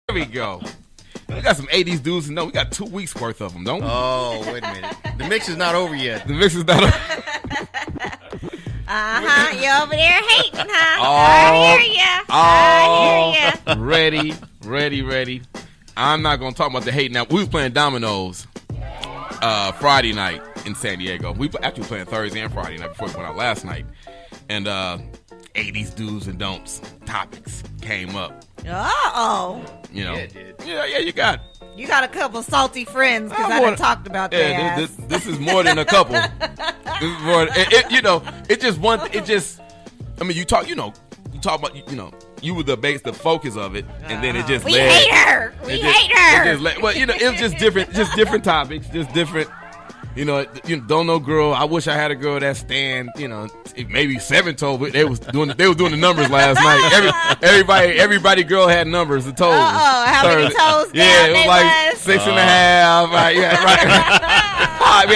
There we go. We got some 80s dudes and no, we got 2 weeks worth of them, don't we? Oh, wait a minute. The mix is not over yet. The mix is not over. You over there hating, huh? I hear ya. Ready. I'm not going to talk about the hate now. We was playing dominoes Friday night in San Diego. We actually playing Thursday and Friday night before we went out last night. And 80s do's and don'ts topics came up. Uh-oh. You know. Yeah, it did. Yeah, you got. You got a couple salty friends because I done talked about that. This is more than a couple. This is more. It just one. It just. I mean, you talk about. You were the focus of it, and then it just we led. hate her. We hate her. It was just different topics, just different. You don't know girl. I wish I had a girl that stand. Maybe 7 toes. But they was doing the numbers last night. Everybody girl had numbers. The toes. How many toes? Yeah, it was like 6.5. Right, yeah, right. We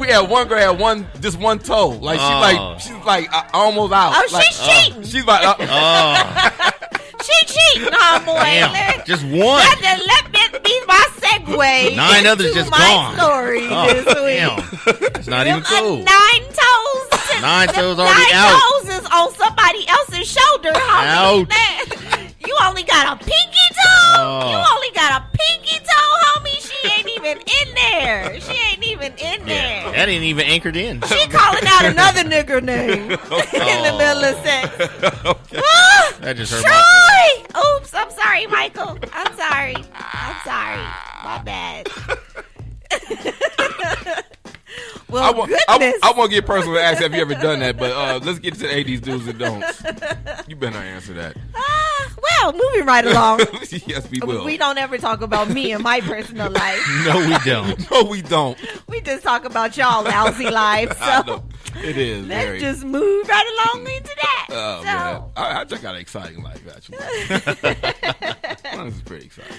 had one girl had just one toe. Like she's like almost out. Oh, like, she's cheating. She's like. She cheating, boy. Damn, just one. Let me be my segue. 9 others just my gone. Story this week. Damn. It's not even cool. 9 toes. 9 toes already out. 9 toes is on somebody else's shoulder. Homie. Ouch. You only got a pinky toe. Oh. You only got a pinky toe, homie. She ain't even in there. She ain't even in there. That ain't even anchored in. She calling out another nigger name in the middle of sex. Okay. That just hurt Troy! Oops, I'm sorry, Michael. I'm sorry. My bad. Well, goodness. I won't get personal and ask have you ever done that, but let's get to the 80s do's and don'ts. You better not answer that. Well, moving right along. Yes, we will. We don't ever talk about me and my personal life. No, we don't. No, we don't. We just talk about y'all lousy lives. So it is. Let's just move right along into that. Oh, man. I just got an exciting life, actually. This is pretty exciting.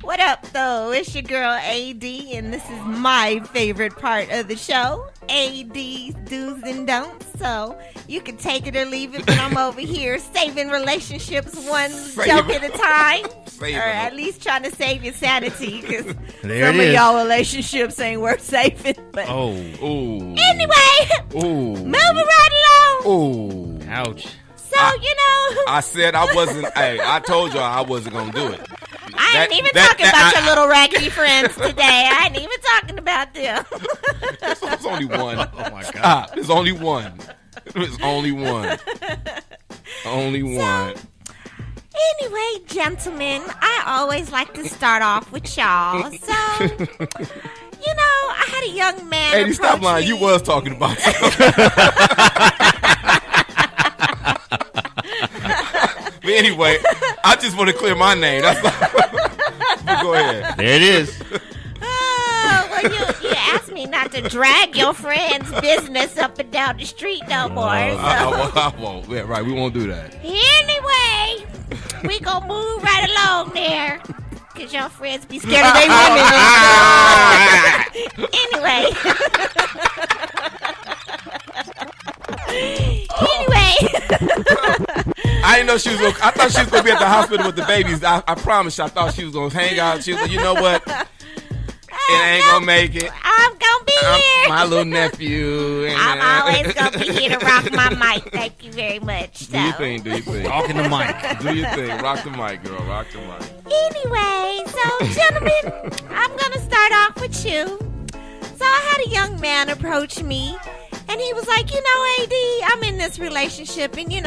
What up, though? It's your girl, Adee, and this is my favorite part of the show, Adee's Do's and Don'ts. So you can take it or leave it, but I'm over here saving relationships one joke at a time. Or at least trying to save your sanity, because some of y'all relationships ain't worth saving. But Ooh. Anyway, moving right along. Ooh. Ouch. So, I said I wasn't, I told y'all I wasn't going to do it. I ain't even talking about your little raggedy friends today. I ain't even talking about them. There's only one. Oh, my God. There's only one. There's only one. Only one. Anyway, gentlemen, I always like to start off with y'all. So, I had a young man Hey, stop lying. me. You was talking about But anyway, I just want to clear my name. That's but go ahead. There it is. Well, you asked me not to drag your friend's business up and down the street no more. I won't. Yeah, right. We won't do that. Anyway, we gonna move right along there. Because your friends be scared of their women. Anyway. I didn't know she was. I thought she was gonna be at the hospital with the babies. I promise you. I thought she was gonna hang out. She was like, you know what? It ain't gonna make it. I'm gonna be here. My little nephew. I'm always gonna be here to rock my mic. Thank you very much. So. Do your thing. Rocking the mic. Do your thing. Rock the mic, girl. Rock the mic. Anyway, so gentlemen, I'm gonna start off with you. So I had a young man approach me, and he was like, Adee, I'm in this relationship, and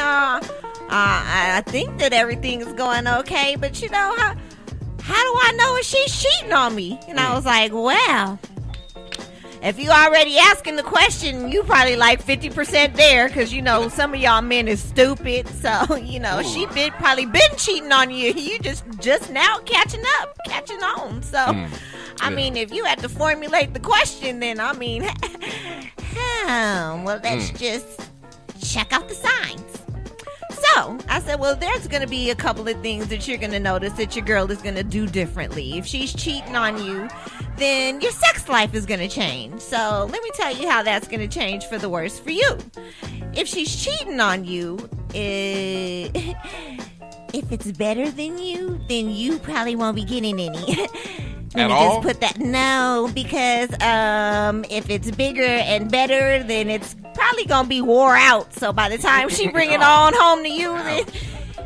I think that everything is going okay, but how do I know if she's cheating on me? And I was like, well, if you already asking the question, you probably like 50% there, because some of y'all men is stupid. So she probably been cheating on you. You just now catching on. So I mean, if you had to formulate the question, then let's just check out the signs. So I said, well, there's going to be a couple of things that you're going to notice that your girl is going to do differently. If she's cheating on you, then your sex life is going to change. So let me tell you how that's going to change for the worse for you. If she's cheating on you, if it's better than you, then you probably won't be getting any. At all? Just put that no, because if it's bigger and better, then it's probably gonna be wore out. So by the time she bring it on home to you, then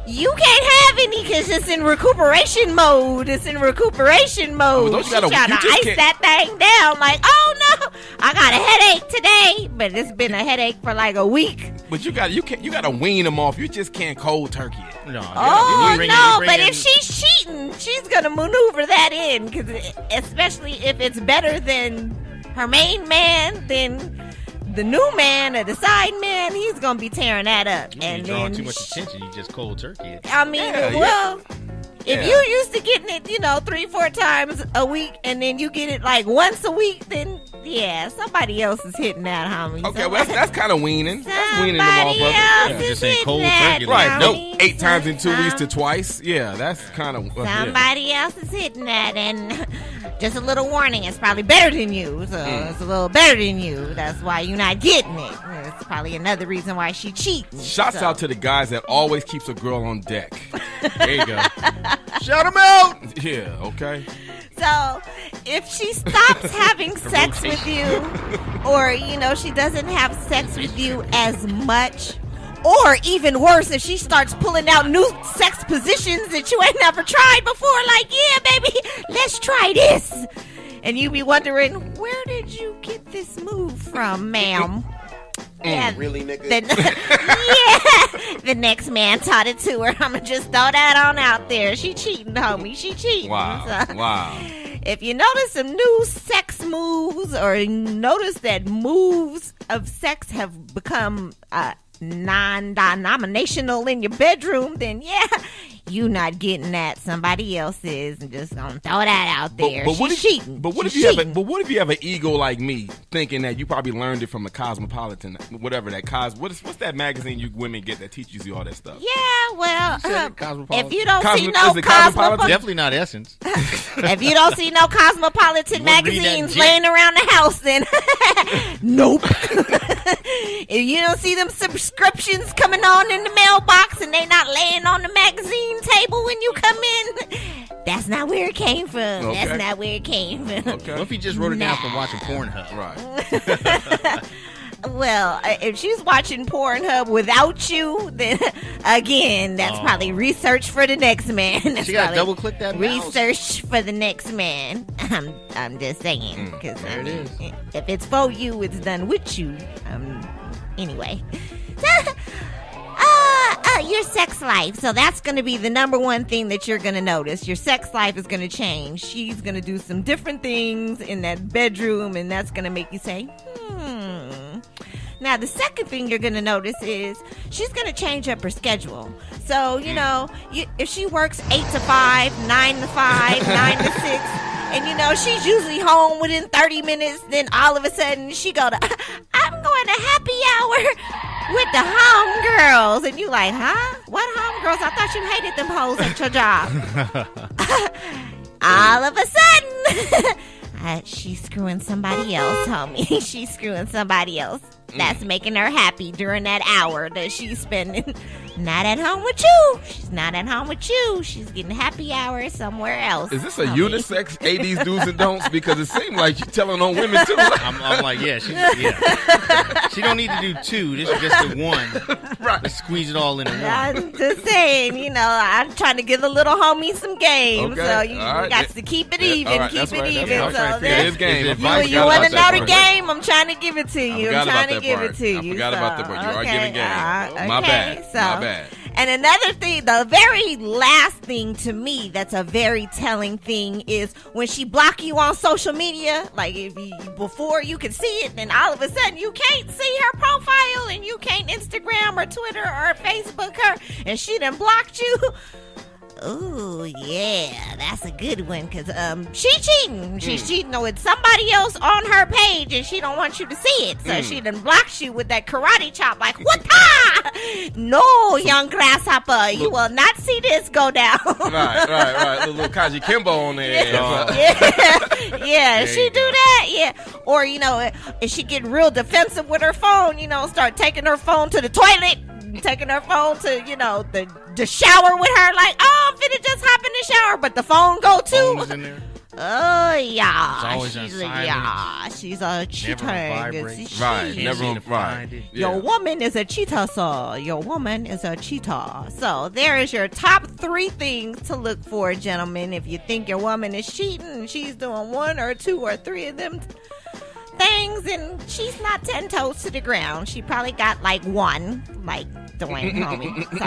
you can't have any because it's in recuperation mode. It's in recuperation mode. Oh, She's trying to ice that thing down. Like, oh no, I got a headache today, but it's been a headache for like a week. But you got to wean them off. You just can't cold turkey it. No. But if she's cheating, she's gonna maneuver that in, because especially if it's better than her main man, then the new man or the side man, he's gonna be tearing that up. And drawing too much attention, you just cold turkey it. I mean, if you used to getting it, 3-4 times a week, and then you get it like once a week, then somebody else is hitting that, homie. Okay, well that's kind of weaning. That's weaning them off of it. Yeah, just saying cold turkey. Right, no, 8 times in 2 weeks to twice. Yeah, that's kind of somebody else is hitting that, and just a little warning, it's probably better than you. So it's a little better than you. That's why you're not getting it. It's probably another reason why she cheating. Shouts out to the guys that always keeps a girl on deck. There you go. Shout them out. Yeah, okay. So if she stops having sex with you, or she doesn't have sex with you as much, or even worse, if she starts pulling out new sex positions that you ain't never tried before, like, yeah, baby, let's try this, and you be wondering, where did you get this move from, ma'am? Yeah, really, nigga? The next man taught it to her. I'ma just throw that on out there. She cheating, homie. She cheating. Wow. So, wow. If you notice some new sex moves, or notice that moves of sex have become non-denominational in your bedroom, then you not getting that. Somebody else is, and just gonna throw that out there. She's cheating. But what if you have an ego like me, thinking that you probably learned it from the Cosmopolitan, whatever that what's that magazine you women get that teaches you all that stuff? Yeah, well, if you don't see no Cosmopolitan, definitely not Essence. If you don't see no Cosmopolitan magazines laying around the house, then nope. If you don't see them subscriptions coming on in the mailbox and they not laying on the magazine table when you come in, that's not where it came from. Okay. That's not where it came from. Okay. What if he just wrote it down from watching Pornhub? Right. Well, if she's watching Pornhub without you, then again, that's probably research for the next man. That's she got to double click that research for the next man. I'm just saying, because there it is. If it's for you, it's done with you. Anyway. Your sex life. So that's going to be the number one thing that you're going to notice. Your sex life is going to change. She's going to do some different things in that bedroom, and that's going to make you say, Now, the second thing you're going to notice is she's going to change up her schedule. So, if she works 8 to 5, 9 to 5, 9 to 6, and, she's usually home within 30 minutes, then all of a sudden she go to, I'm going to happy hour with the homegirls. And you like, huh? What homegirls? I thought you hated them hoes at your job. All of a sudden, she's screwing somebody else, homie. She's screwing somebody else. That's making her happy during that hour that she's spending not at home with you. She's not at home with you. She's getting happy hour somewhere else. Is this a unisex Adee's do's and don'ts? Because it seems like she's telling on women too. I'm like, she don't need to do 2. This is just the 1. Right. Let's squeeze it all in one. I'm just saying, I'm trying to give the little homie some game. Okay. So you got to keep it even. Right. Keep it even. Right. So it's game. you want to know the game? I'm trying to give it to you. I forgot about that part. You are giving game. My bad. My bad. And another thing, the very last thing to me that's a very telling thing is when she block you on social media, like before you can see it, then all of a sudden you can't see her profile and you can't Instagram or Twitter or Facebook her, and she done blocked you. Ooh, yeah, that's a good one, because she's cheating. She's cheating with somebody else on her page, and she don't want you to see it. So she done blocks you with that karate chop, like, what-ha! No, young grasshopper, you will not see this go down. Right. Little Kaji Kimbo on there. Yeah, she do that, yeah. Or, if she get real defensive with her phone, start taking her phone to the toilet, and taking her phone to, the shower with her. Like, oh, I'm finna just hop in the shower, but the phone go too. Phone is in there. Oh yeah, It's always on silent. she's a cheater. vibrate. Right, Can't never seem on to right. find it. Yeah. Your woman is a cheater, sir. Your woman is a cheater. So there is your top 3 things to look for, gentlemen. If you think your woman is cheating, she's doing 1 or 2 or 3 of them things, and she's not 10 toes to the ground. She probably got like 1, like Dwayne homie. So.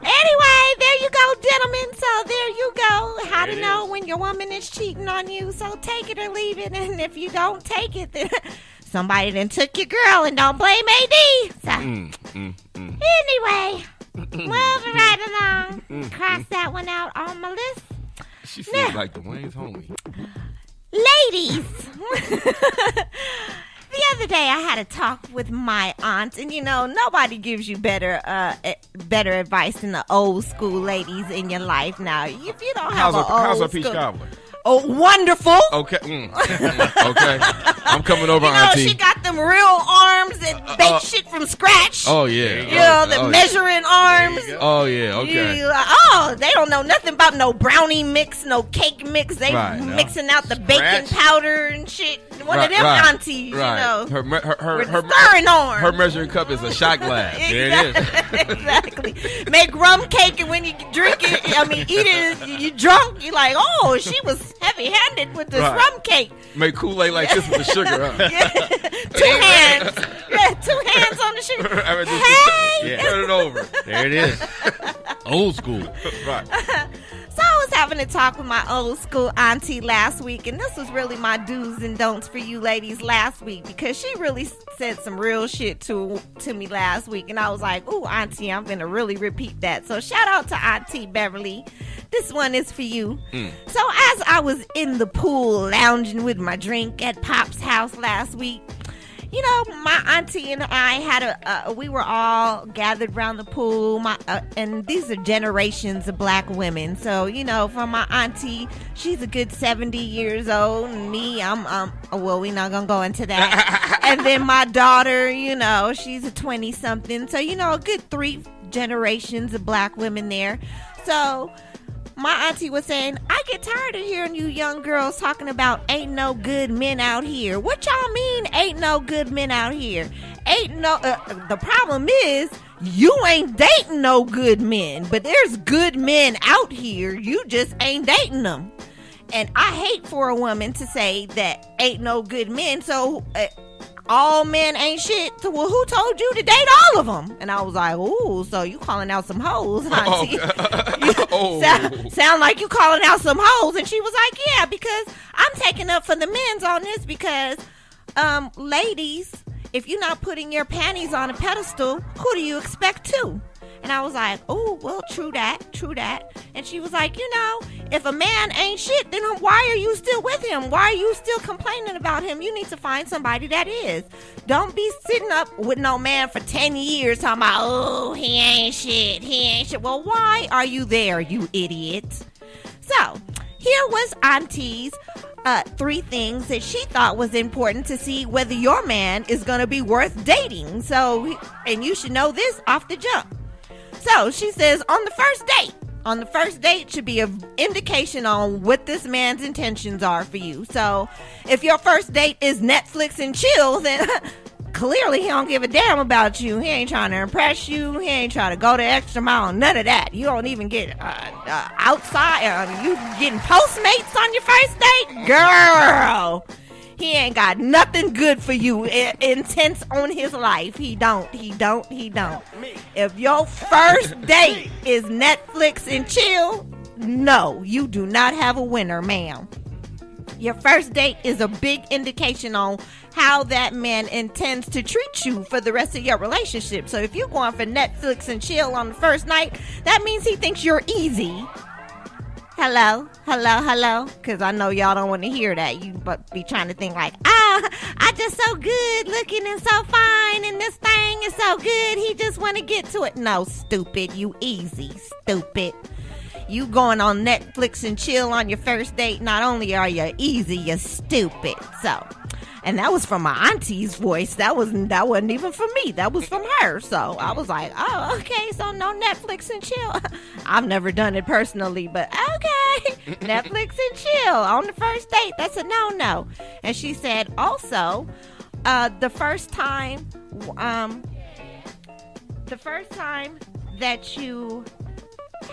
Anyway, there you go, gentlemen. So there you go. How to know when your woman is cheating on you. So take it or leave it. And if you don't take it, then somebody then took your girl, and don't blame AD. So anyway, moving right along. Cross that one out on my list. She feels like Dwayne's homie. Ladies. The other day, I had a talk with my aunt, and nobody gives you better advice than the old school ladies in your life. Now, if you don't have How's an a old peach school, cobbler? oh, wonderful. Okay. Okay. I'm coming over, Auntie. She got them real arms and bake shit from scratch. Oh, yeah. The measuring arms. Oh, yeah. Okay. They don't know nothing about no brownie mix, no cake mix. They mixing out the baking powder and shit. One of them aunties, Her stirring arms. Her measuring cup is a shot glass. There it is. Exactly. Make rum cake, and when you drink it, eat it, you drunk. You're like, oh, she was heavy-handed with this rum cake. Make Kool-Aid like this with the sugar. Yeah. 2 hands. Yeah, 2 hands on the sugar. Hey! Turn it over. There it is. Old school. Right. So I was having a talk with my old school auntie last week, and this was really my do's and don'ts for you ladies last week, because she really said some real shit to me last week, and I was like, ooh, auntie, I'm going to really repeat that. So shout out to Auntie Beverly. This one is for you. So as I was in the pool lounging with my drink at Pop's house last week, my auntie and I had we were all gathered around the pool. And these are generations of black women. So, from my auntie, she's a good 70 years old. And me, we're not going to go into that. And then my daughter, she's a 20-something. So, a good 3 generations of black women there. So my auntie was saying, I get tired of hearing you young girls talking about ain't no good men out here. What y'all mean ain't no good men out here? The problem is you ain't dating no good men, but there's good men out here. You just ain't dating them. And I hate for a woman to say that ain't no good men. So all men ain't shit. So, well, who told you to date all of them? And I was like, ooh, so you calling out some hoes, auntie. Sound like you calling out some hoes. And she was like, yeah, because I'm taking up for the men's on this, because ladies, if you're not putting your panties on a pedestal, who do you expect to? And I was like, oh, well, true that. And she was like, if a man ain't shit, then why are you still with him? Why are you still complaining about him? You need to find somebody that is. Don't be sitting up with no man for 10 years talking about, oh, he ain't shit. Well, why are you there, you idiot? So, here was Auntie's 3 things that she thought was important to see whether your man is going to be worth dating. So, and you should know this off the jump. So she says, on the first date should be an indication on what this man's intentions are for you. So if your first date is Netflix and chill, then clearly he don't give a damn about you. He ain't trying to impress you. He ain't trying to go the extra mile. None of that. You don't even get outside. You getting Postmates on your first date? Girl. He ain't got nothing good for you intense on his life. He don't. If your first date is Netflix and chill, no, you do not have a winner, ma'am. Your first date is a big indication on how that man intends to treat you for the rest of your relationship. So if you're going for Netflix and chill on the first night, that means he thinks you're easy. Hello? Because I know y'all don't want to hear that. You but be trying to think like, I just so good looking and so fine, and this thing is so good, he just want to get to it. No, stupid. You easy, stupid. You going on Netflix and chill on your first date, not only are you easy, you're stupid. So, And that was from my auntie's voice. That wasn't even from me. That was from her. So I was like, oh, okay, so no Netflix and chill. I've never done it personally, but okay. Netflix and chill on the first date. That's a no-no. And she said also, the first time that you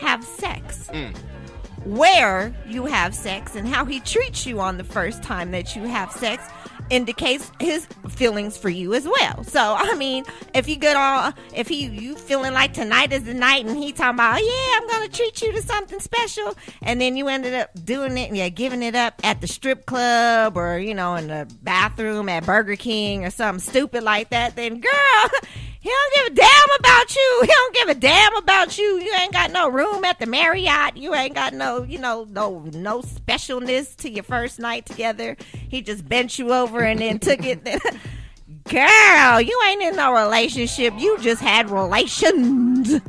have sex, where you have sex, and how he treats you on the first time that you have sex indicates his feelings for you as well. So I mean, if you you feeling like tonight is the night, and he talking about, oh, yeah, I'm gonna treat you to something special, and then you ended up doing it, and giving it up at the strip club, or in the bathroom at Burger King or something stupid like that, then girl, he don't give a damn about you. He don't give a damn about you. You ain't got no room at the Marriott. You ain't got no specialness to your first night together. He just bent you over and then took it. Girl, you ain't in no relationship. You just had relations.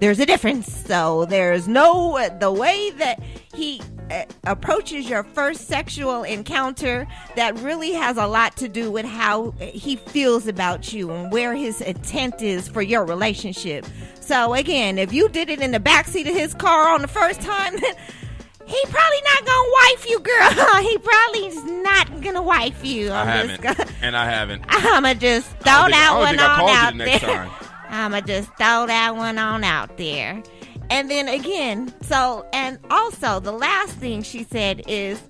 There's a difference. So there's the way that he approaches your first sexual encounter, that really has a lot to do with how he feels about you and where his intent is for your relationship. So again, if you did it in the backseat of his car on the first time, then he probably not gonna wife you, girl. He probably is not gonna wife you. I haven't. I'ma just throw that one on out there. I'ma just throw that one on out there. And then again, and also the last thing she said is,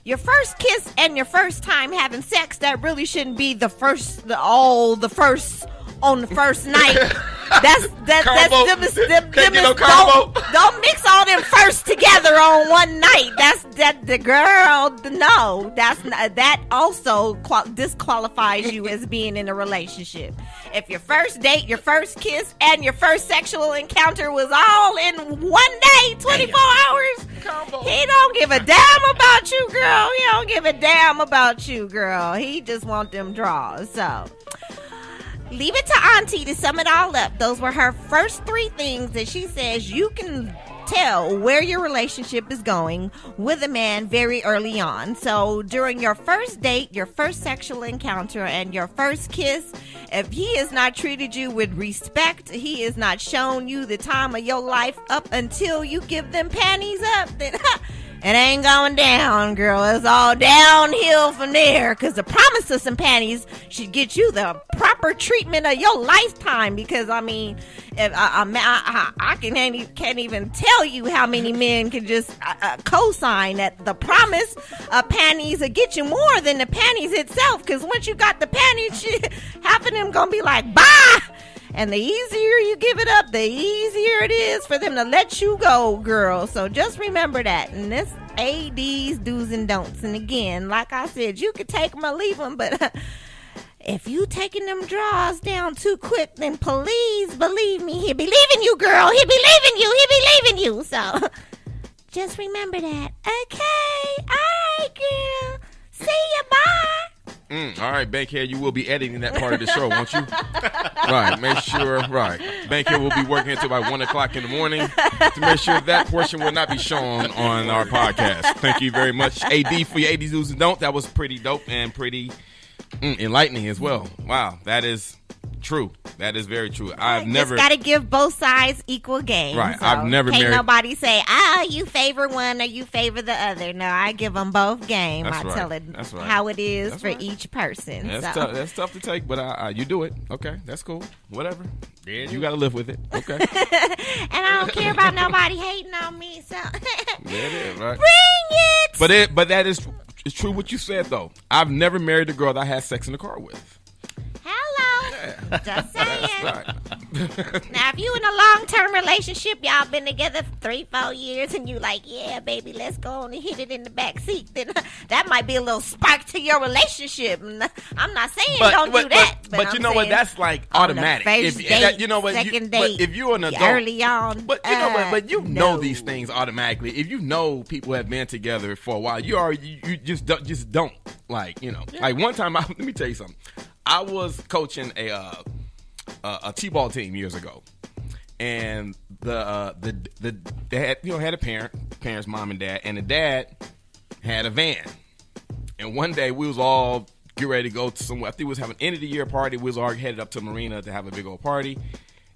your first kiss and your first time having sex, that really shouldn't be the first on the first night. That's don't mix all them first together on one night. That also disqualifies you as being in a relationship. If your first date, your first kiss, and your first sexual encounter was all in one day, 24 hours, he don't give a damn about you, girl. He don't give a damn about you, girl. He just want them draws. So leave it to Auntie to sum it all up. Those were her first 3 things that she says you can tell where your relationship is going with a man very early on. So during your first date, your first sexual encounter, and your first kiss, if he has not treated you with respect, he has not shown you the time of your life up until you give them panties up, then it ain't going down, girl. It's all downhill from there, because the promise of some panties should get you the proper treatment of your lifetime. Because I mean, if I can't even tell you how many men can just co-sign that the promise of panties will get you more than the panties itself. Because once you got the panties, half of them gonna be like, bye. And the easier you give it up, the easier it is for them to let you go, girl. So just remember that. And this Adee's do's and don'ts. And again, like I said, you could take them or leave them, but if you taking them draws down too quick, then please believe me, he'll be leaving you, girl. He'll be leaving you. So just remember that. Okay. All right, girl. See ya. Bye. All right, Bankhead, you will be editing that part of the show, won't you? Right, make sure, right. Bankhead will be working until about 1 o'clock in the morning to make sure that portion will not be shown on our podcast. Thank you very much, Adee, for your Adee's Do's and Don't. That was pretty dope and pretty enlightening as well. Wow, that is true. That is very true. I've never got to give both sides equal game. Right. So I've never can't married. Nobody say, you favor one or you favor the other. No, I give them both game. That's I right. tell it That's right. how it is That's for right. each person. That's so. tough. That's tough to take, but you do it. Okay, that's cool. Whatever. Yeah, you got to live with it. Okay. And I don't care about nobody hating on me. So There it is, right? Bring it. But that is it's true what you said though. I've never married a girl that I had sex in the car with. Hello. Yeah. Just saying. That's right. Now, if you in a long-term relationship, y'all been together for 3-4 years, and you like, yeah, baby, let's go on and hit it in the back seat, then that might be a little spark to your relationship. I'm not saying don't do that. But you know what? That's like automatic. First date, you know what? second But date, if you're an adult, early on. But you know what? But you know no. these things automatically. If you know people have been together for a while, you just don't like, you know. Yeah. Like one time, let me tell you something. I was coaching a T-ball team years ago, and they had had a parents, mom and dad, and the dad had a van, And one day we was all get ready to go to somewhere. I think we was having an end of the year party. We was all headed up to Marina to have a big old party.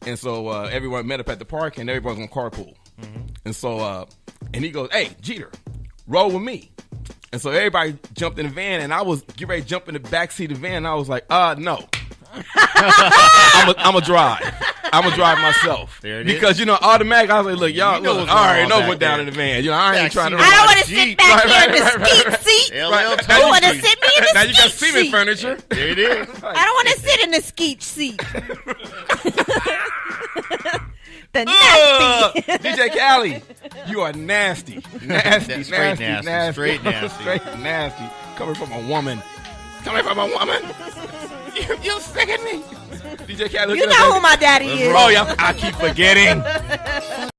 And so everyone met up at the park, and everyone's gonna carpool. And so and he goes, "Hey, Jeter, roll with me." And so everybody jumped in the van, and I was getting ready to jump in the back seat of the van. And I was like, no. I'm gonna drive. I'm gonna drive myself. Because, automatically, I was like, look, y'all, look, I already know what's down in the van. I ain't trying to I don't want to sit back here in the skeet seat. You want to sit me in the now you got skeet cement seat. furniture. There it is. I don't want to sit in the skeet seat. The nasty. DJ Khaled, you are nasty. Nasty, Straight nasty, nasty. nasty. Straight nasty. Straight nasty. Coming from a woman. You sick at me. DJ Khaled, You know who my daddy is. Oh, yeah. I keep forgetting.